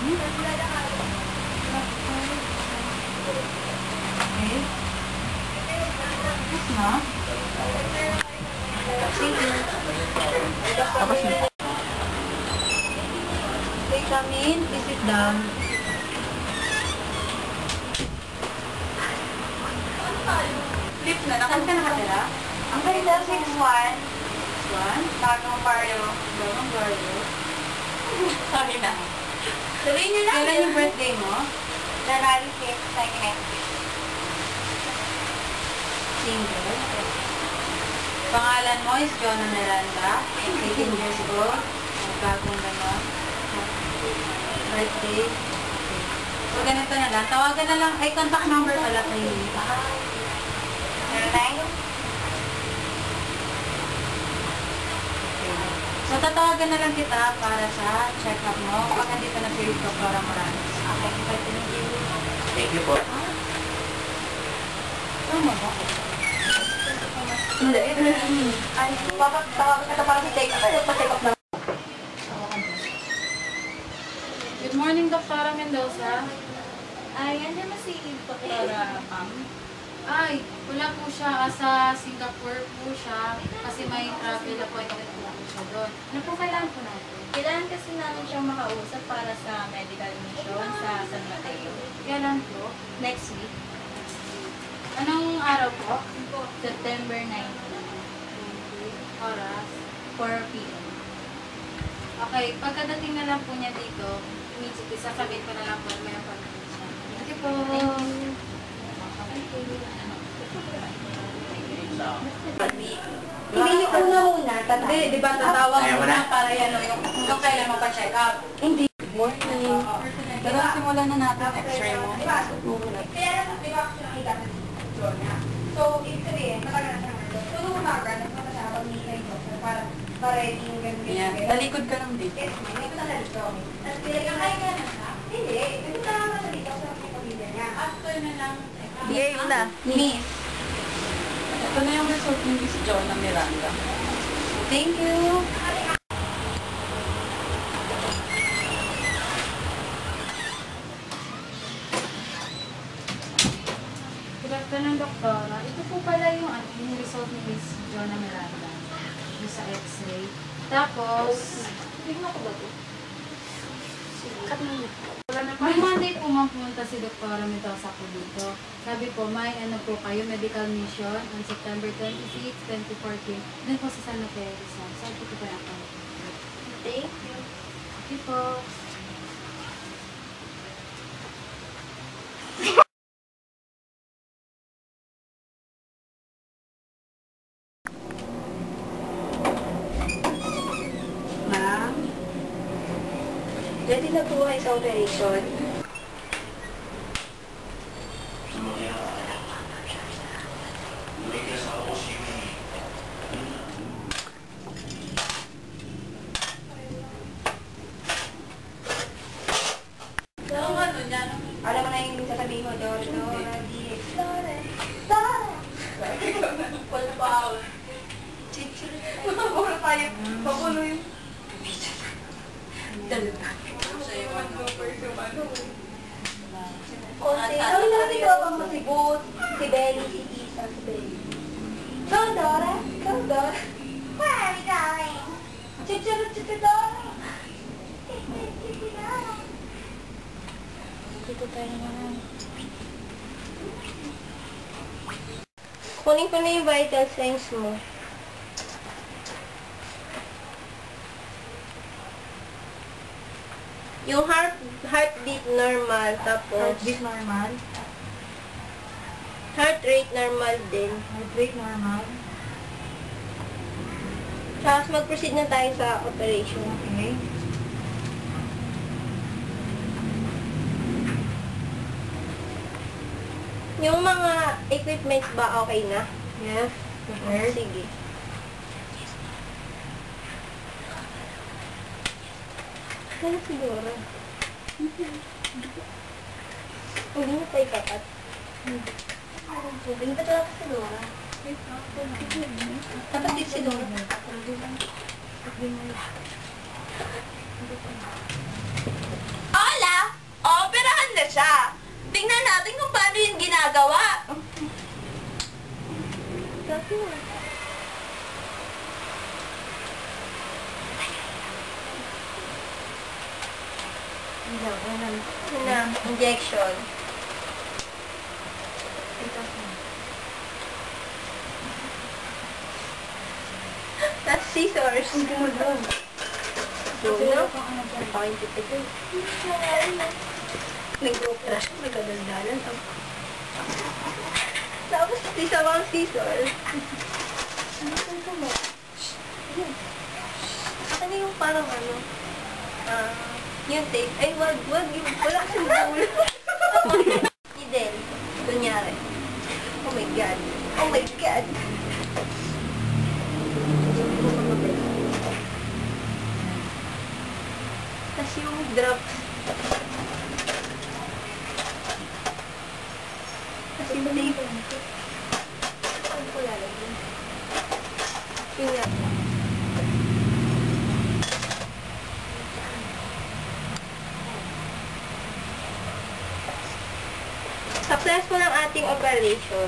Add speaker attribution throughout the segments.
Speaker 1: Okay. Tapos na. Tapos na. Okay, come in. Please sit down. Lips na. Saan ka nakatira?
Speaker 2: Ang ganda, 6'1".
Speaker 1: 6'1".
Speaker 2: Bagong baryo.
Speaker 1: Bagong baryo.
Speaker 2: Sorry na. Tuloy nyo lang.
Speaker 1: Kailan yung birthday mo?
Speaker 2: January 6, 1996.
Speaker 1: Single. Pangalan mo is Jonah Miranda. 18 years old. Bagong gano'n. Birthday. So, ganito na lang. Tawagan na lang. Ay, contact number pala kayo.
Speaker 2: 09?
Speaker 1: So, tatawagan na lang kita para sa check-up mo. Pag nandito na si Dr. Morales. Okay, thank you.
Speaker 3: Thank you po.
Speaker 1: Tama ba?
Speaker 2: Hindi. Ay, tawagan ka para si take-up. Pa-take-up na.
Speaker 1: Good morning, Dr. Mendoza.
Speaker 2: Ay, andyan na si Dr. Pam.
Speaker 1: Ay, wala po siya. Sa Singapore po siya. Kasi may travel appointment po siya doon. Ano po kailangan po natin?
Speaker 4: Kailangan kasi namin siyang makausap para sa medical mission sa San Mateo.
Speaker 1: Kailan po?
Speaker 4: Next week,
Speaker 1: Anong araw po?
Speaker 4: September 19,
Speaker 1: Oras?
Speaker 4: 4 p.m.
Speaker 1: Okay, pagkadating na lang po niya dito, immediately sasabihin ko na lang po na may appointment siya. Thank you po.
Speaker 2: Hindi ko na muna.
Speaker 1: Hindi, di ba tatawag
Speaker 3: Ayaw
Speaker 1: mo
Speaker 3: mo na?
Speaker 1: na para yan yung kailan mo pa-check up?
Speaker 2: Hindi.
Speaker 1: Morning. Pero simulan na natin x-ray mo.
Speaker 2: Kaya di ba ako nakita sa picture niya? So, ibig sabihin, matagal na siya ngayon. So, nung umaga, nagpunta siya pag-meet yung doctor para ready yung ganun.
Speaker 1: Yan, talikod ka lang dito.
Speaker 2: Yes, may nagpunta na dito. Tapos, pinagkakain ka na siya? Hindi. Nagpunta naman siya dito sa pamilya niya.
Speaker 1: After na lang.
Speaker 4: Game na.
Speaker 1: Miss. Ito na yung result ni Miss Jonah Miranda.
Speaker 2: Thank you.
Speaker 1: Good afternoon, Doktora. Ito po pala yung result ni Miss Jonah Miranda. Yung sa x-ray. Tapos, tignan ko ba ito? May Monday po pumunta si Dr. Mendoza po dito. Sabi po, may ano po kayo, medical mission on September 26, 2014. Doon po sa San Mateo Rizal. Sabi ko po yung account.
Speaker 4: Thank you.
Speaker 1: Okay po.
Speaker 2: Ma'am, ready na po kayo sa operation? Alam mo na yung sasabihin mo, Dora, Dora, Dora, Dora. Wala pa ako. Chichir. Wala tayo. Papulo yung... Konti. Kami na rin ako si Booth, si Belly, si Isa, si Belly. Go, Dora. Go, Dora. Where are we going? Chichir, chichir, Dora. Chichir, Dora. Dito tayo naman. Kunin ko na yung vital signs mo. Yung heartbeat normal, tapos
Speaker 1: Heartbeat normal.
Speaker 2: heart rate normal din.
Speaker 1: Heart rate normal.
Speaker 2: Tapos mag-proceed na tayo sa operation.
Speaker 1: Okay.
Speaker 2: Yung mga equipments ba okay na?
Speaker 1: Yes. Prepared.
Speaker 2: Sige. Ano siguro? Hindi mo pa ikakat. Hindi pa talaga si Dora. Dapat din si Dora. Hola! Ano na? Injection. That's scissors. Dulo? Pakintipid yun. Nag-operasyon, nagkadaldalan. Tapos, isa bang scissors? Ano yung parang ano? Yung tape. Ay, wag. Wala kasing dulo. Needle. Kunyari. Oh my God. Oh my God. Tapos yung drops. Tapos yung tape. Saan ko lalagyan? Yun nga. Successful ang ating operation.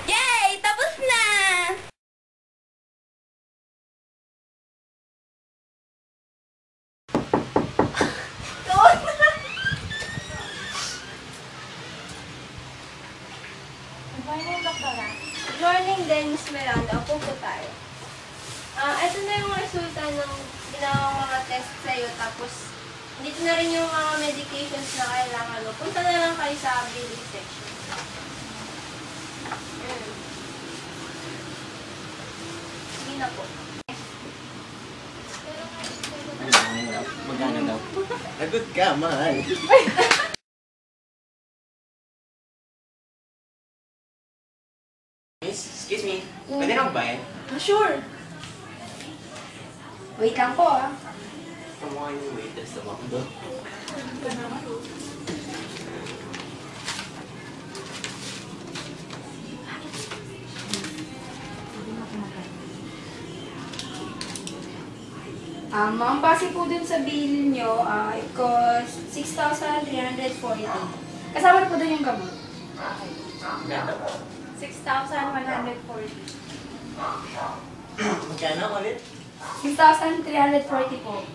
Speaker 2: Yay! Tapos na!
Speaker 4: Good morning, Doktora. Good morning din, Miss Miranda. Upo po tayo. Ito na yung resulta ng ginawang mga test sa'yo. Tapos, dito na rin yung mga medications na kailangan mo. Punta na lang kayo sa billing section. Sige na po.
Speaker 3: Magkano daw? Lagot ka, mahal. Miss, excuse me. Pwede na magbayad?
Speaker 4: Sure. Wait lang po,
Speaker 3: Kamukha yung waiter sa McDo.
Speaker 5: Ma'am, base po dun sa bill nyo, it cost 6,340. Kasama na po dun yung gamot.
Speaker 3: Magkano?
Speaker 4: 6,140.
Speaker 3: Magkano ulit?
Speaker 5: 6,340 po.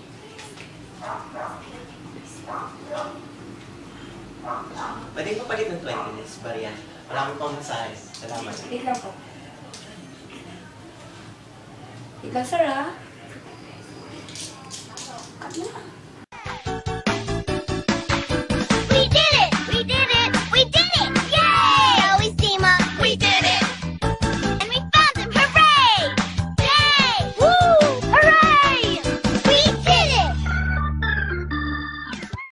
Speaker 3: Pwede pa palit ng 20 minutes, Bariya. Wala akong pang masahe. Salamat.
Speaker 5: Wait lang po. Wait lang, sir, ah. Cut na.